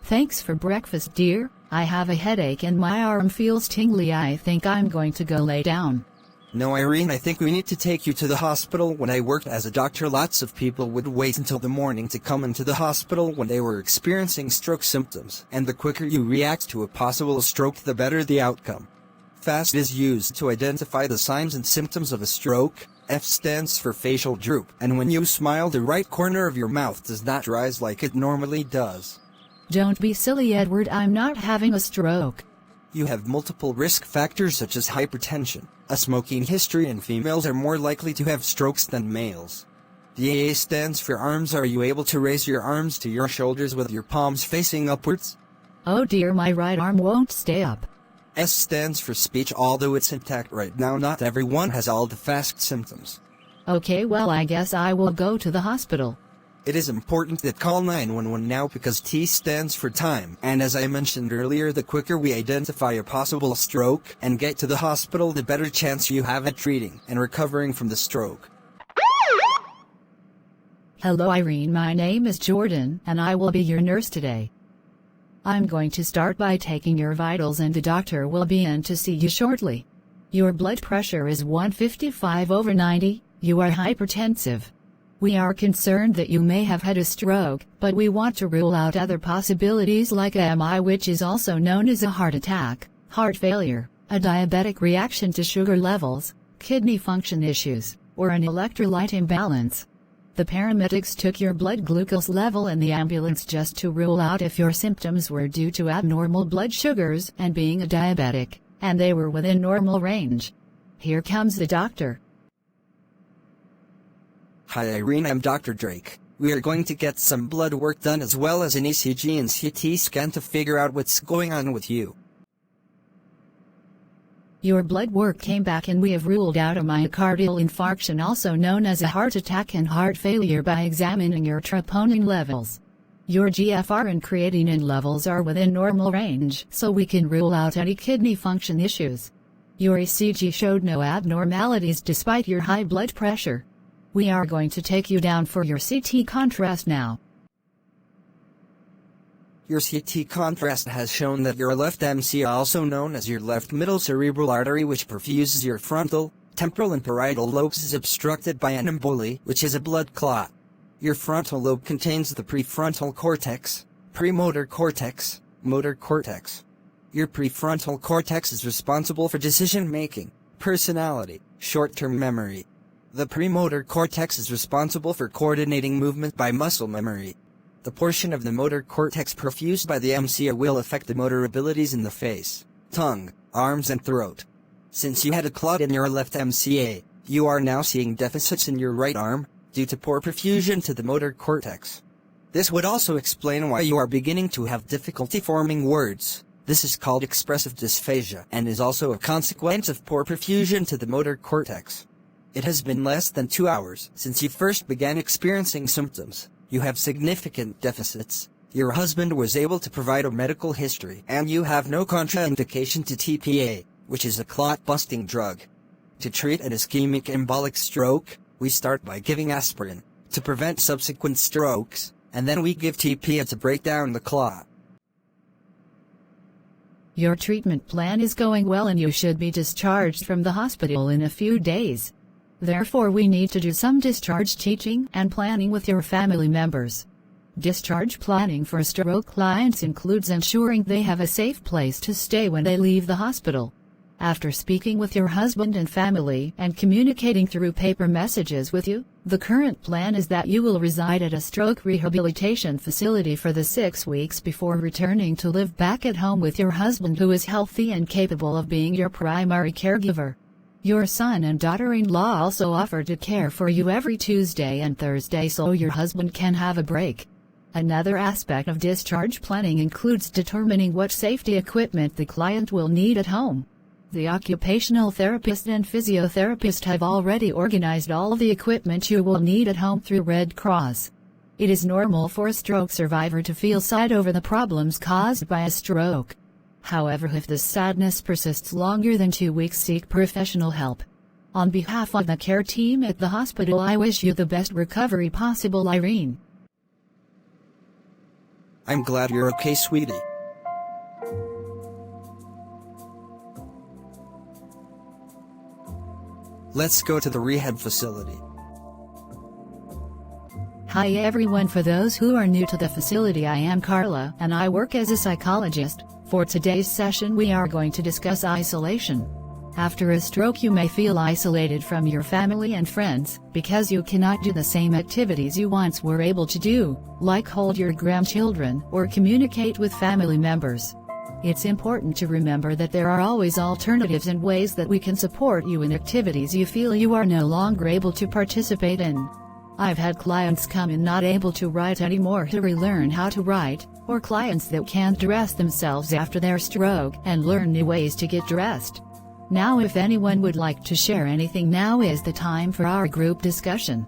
Thanks for breakfast, dear. I have a headache and my arm feels tingly. I think I'm going to go lay down. No, Irene, I think we need to take you to the hospital. When I worked as a doctor, lots of people would wait until the morning to come into the hospital when they were experiencing stroke symptoms, and the quicker you react to a possible stroke, the better the outcome. FAST is used to identify the signs and symptoms of a stroke. F stands for facial droop, and when you smile, the right corner of your mouth does not rise like it normally does. Don't be silly, Edward. I'm not having a stroke. You have multiple risk factors such as hypertension, a smoking history, and females are more likely to have strokes than males. The AA stands for arms. Are you able to raise your arms to your shoulders with your palms facing upwards? Oh dear, my right arm won't stay up. S stands for speech. Although it's intact right now, not everyone has all the FAST symptoms. Okay, well, I guess I will go to the hospital. It is important that call 911 now because T stands for time, and as I mentioned earlier, the quicker we identify a possible stroke and get to the hospital, the better chance you have at treating and recovering from the stroke. Hello, Irene. My name is Jordan, and I will be your nurse today. I'm going to start by taking your vitals, and the doctor will be in to see you shortly. Your blood pressure is 155/90. You are hypertensive. We are concerned that you may have had a stroke, but we want to rule out other possibilities like AMI, which is also known as a heart attack, heart failure, a diabetic reaction to sugar levels, kidney function issues, or an electrolyte imbalance. The paramedics took your blood glucose level in the ambulance just to rule out if your symptoms were due to abnormal blood sugars and being a diabetic, and they were within normal range. Here comes the doctor. Hi Irene, I'm Dr. Drake. We are going to get some blood work done as well as an ECG and CT scan to figure out what's going on with you. Your blood work came back and we have ruled out a myocardial infarction, also known as a heart attack, and heart failure by examining your troponin levels. Your GFR and creatinine levels are within normal range, so we can rule out any kidney function issues. Your ECG showed no abnormalities despite your high blood pressure. We are going to take you down for your CT contrast now. Your CT contrast has shown that your left MC, also known as your left middle cerebral artery, which perfuses your frontal, temporal and parietal lobes, is obstructed by an emboli, which is a blood clot. Your frontal lobe contains the prefrontal cortex, premotor cortex, motor cortex. Your prefrontal cortex is responsible for decision-making, personality, short-term memory. The premotor cortex is responsible for coordinating movement by muscle memory. The portion of the motor cortex perfused by the MCA will affect the motor abilities in the face, tongue, arms and throat. Since you had a clot in your left MCA, you are now seeing deficits in your right arm, due to poor perfusion to the motor cortex. This would also explain why you are beginning to have difficulty forming words. This is called expressive dysphagia and is also a consequence of poor perfusion to the motor cortex. It has been less than 2 hours since you first began experiencing symptoms. You have significant deficits. Your husband was able to provide a medical history, and you have no contraindication to TPA, which is a clot-busting drug. To treat an ischemic embolic stroke, we start by giving aspirin to prevent subsequent strokes, and then we give TPA to break down the clot. Your treatment plan is going well and you should be discharged from the hospital in a few days. Therefore, we need to do some discharge teaching and planning with your family members. Discharge planning for stroke clients includes ensuring they have a safe place to stay when they leave the hospital. After speaking with your husband and family and communicating through paper messages with you, the current plan is that you will reside at a stroke rehabilitation facility for the 6 weeks before returning to live back at home with your husband, who is healthy and capable of being your primary caregiver. Your son and daughter-in-law also offer to care for you every Tuesday and Thursday so your husband can have a break. Another aspect of discharge planning includes determining what safety equipment the client will need at home. The occupational therapist and physiotherapist have already organized all of the equipment you will need at home through Red Cross. It is normal for a stroke survivor to feel sad over the problems caused by a stroke. However, if the sadness persists longer than 2 weeks, seek professional help. On behalf of the care team at the hospital, I wish you the best recovery possible, Irene. I'm glad you're okay, sweetie. Let's go to the rehab facility. Hi everyone, for those who are new to the facility, I am Carla and I work as a psychologist. For today's session we are going to discuss isolation. After a stroke you may feel isolated from your family and friends, because you cannot do the same activities you once were able to do, like hold your grandchildren or communicate with family members. It's important to remember that there are always alternatives and ways that we can support you in activities you feel you are no longer able to participate in. I've had clients come in not able to write anymore to relearn how to write, or clients that can't dress themselves after their stroke and learn new ways to get dressed. Now if anyone would like to share anything, now is the time for our group discussion.